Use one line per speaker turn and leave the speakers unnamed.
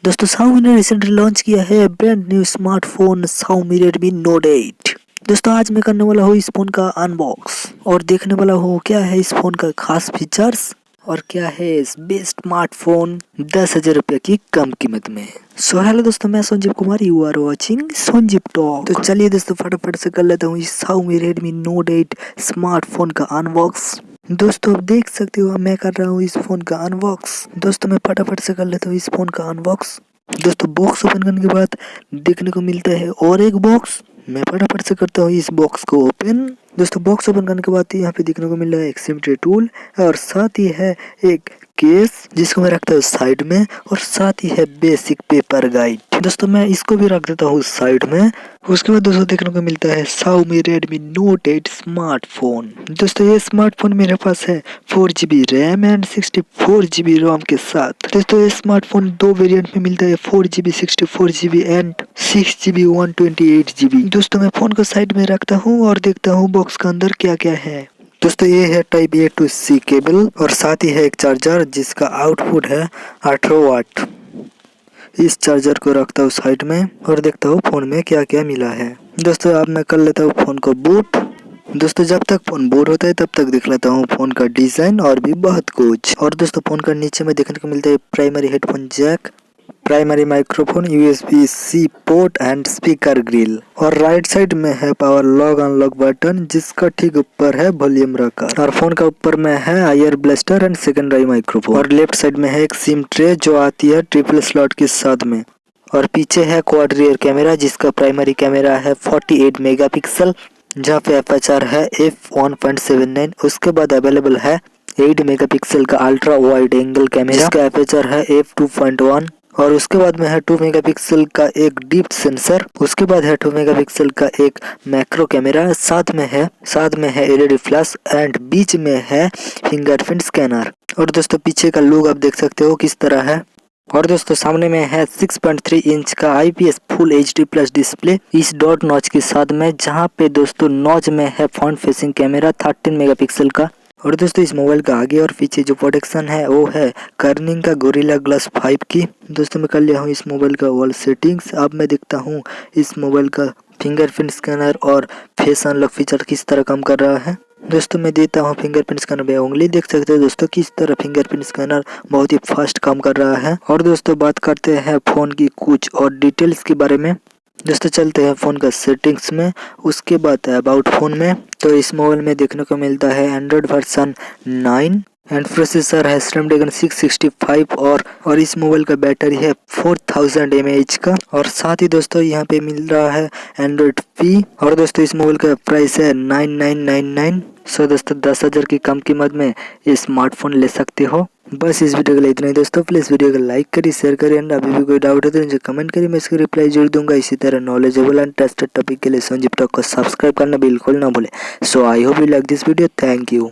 दोस्तों Xiaomi ने recently launch किया है brand new smartphone Xiaomi Redmi Note 8। दोस्तों आज मैं करने वाला हूँ इस फोन का अनबॉक्स और देखने वाला हूँ क्या है इस फोन का खास फीचर्स और क्या है इस बेस्ट स्मार्टफोन 10,000 रुपये की कम कीमत में। सो हेलो दोस्तों, मैं Sanjeev Kumar, you are watching Sanjeev talk. तो चलिए दोस्तों फटाफट से कर लेता हूँ इस Xiaomi Redmi Note 8 स्मार्टफोन का अनबॉक्स। दोस्तों आप देख सकते हो मैं कर रहा हूँ इस फोन का अनबॉक्स। दोस्तों मैं फटाफट से कर लेता हूँ इस फोन का अनबॉक्स। दोस्तों बॉक्स ओपन करने के बाद देखने को मिलता है और एक बॉक्स। मैं फटाफट से करता हूँ इस बॉक्स को ओपन। दोस्तों बॉक्स ओपन करने के बाद यहाँ पे देखने को मिल रहा है एक सिमट्री टूल और साथ ही है एक केस जिसको मैं रखता हूँ साइड में और साथ ही है बेसिक पेपर गाइड। दोस्तों मैं इसको भी रख देता हूँ साइड में। उसके बाद दोस्तों देखने को मिलता है Xiaomi Redmi Note 8 स्मार्टफोन। दोस्तों ये स्मार्टफोन मेरे पास है 4GB रैम एंड 64GB रोम के साथ। दोस्तों ये स्मार्टफोन दो वेरिएंट में मिलता है 4GB 64GB and 6GB 128GB। दोस्तों मैं फोन को साइड में रखता हूँ और देखता हूँ बॉक्स के अंदर क्या क्या है। दोस्तों ये है type A to C cable और साथ ही है एक चार्जर जिसका आउटपुट है 18 वाट। इस चार्जर को रखता हूँ साइड में और देखता हूँ फोन में क्या क्या मिला है। दोस्तों अब मैं कर लेता हूँ फोन को बूट। दोस्तों जब तक फोन बूट होता है तब तक देख लेता हूँ फोन का डिजाइन और भी बहुत कुछ। और दोस्तों फोन का नीचे में देखने को मिलता है primary headphone jack, primary microphone, USB-C port and speaker grill और राइट साइड में है पावर लॉक अनलॉक बटन जिसका ठीक ऊपर है वॉल्यूम रखा और फोन का ऊपर में है आयर ब्लास्टर एंड सेकेंडरी माइक्रोफोन और लेफ्ट साइड में है एक सिम ट्रे जो आती है ट्रिपल स्लॉट के साथ में और पीछे है क्वाड रियर कैमरा जिसका प्राइमरी कैमरा है 48 मेगापिक्सल जहाँ पे एपर्चर है f1.79। उसके बाद अवेलेबल है 8 मेगापिक्सल का अल्ट्रा वाइड एंगल कैमरा जिसका एपर्चर है f2.1 और उसके बाद में है 2 मेगापिक्सल का एक डीप सेंसर। उसके बाद है 2 मेगापिक्सल का एक मैक्रो कैमरा, साथ में है एलईडी फ्लैश एंड बीच में है फिंगरप्रिंट स्कैनर। और दोस्तों पीछे का लुक आप देख सकते हो किस तरह है। और दोस्तों सामने में है 6.3 इंच का IPS full HD plus display इस डॉट नॉच के साथ में, जहां पे दोस्तों नॉच में है फ्रंट फेसिंग कैमरा 13 मेगापिक्सल का। और दोस्तों इस मोबाइल का आगे और पीछे जो प्रोटेक्शन है वो है कर्निंग का गोरिल्ला ग्लास 5 की। दोस्तों मैं कर लिया हूँ इस मोबाइल का ऑल सेटिंग्स। अब मैं देखता हूँ इस मोबाइल का फिंगरप्रिंट स्कैनर और फेस अनलॉक फीचर किस तरह काम कर रहा है। दोस्तों मैं देता हूँ फिंगरप्रिंट स्कैनर पे उंगली, देख सकते हो दोस्तों किस तरह फिंगरप्रिंट स्कैनर बहुत ही फास्ट काम कर रहा है। और दोस्तों बात करते हैं फोन की कुछ और डिटेल्स के बारे में। दोस्तों चलते हैं फोन का सेटिंग्स में, उसके बाद अबाउट फोन में। तो इस मोबाइल में देखने को मिलता है एंड्रॉइड वर्जन 9 एंड प्रोसेसर है स्नैपड्रैगन 665 और इस मोबाइल का बैटरी है 4000 mAh का। और साथ ही दोस्तों यहाँ पे मिल रहा है एंड्रॉइड P। और दोस्तों इस मोबाइल का प्राइस है 9999। सो दोस्तों 10,000 की कम कीमत में ये स्मार्टफोन ले सकते हो। बस इस वीडियो के लिए इतना ही दोस्तों। प्लीज वीडियो को लाइक करिए, शेयर करिए एंड अभी भी कोई डाउट है तो मुझे कमेंट करिए, मैं इसका रिप्लाई जरूर दूंगा। इसी तरह नॉलेजेबल एंड टेस्टेड टॉपिक के लिए संजीव टॉक को सब्सक्राइब करना बिल्कुल ना भूले। So I hope you like this video. Thank you.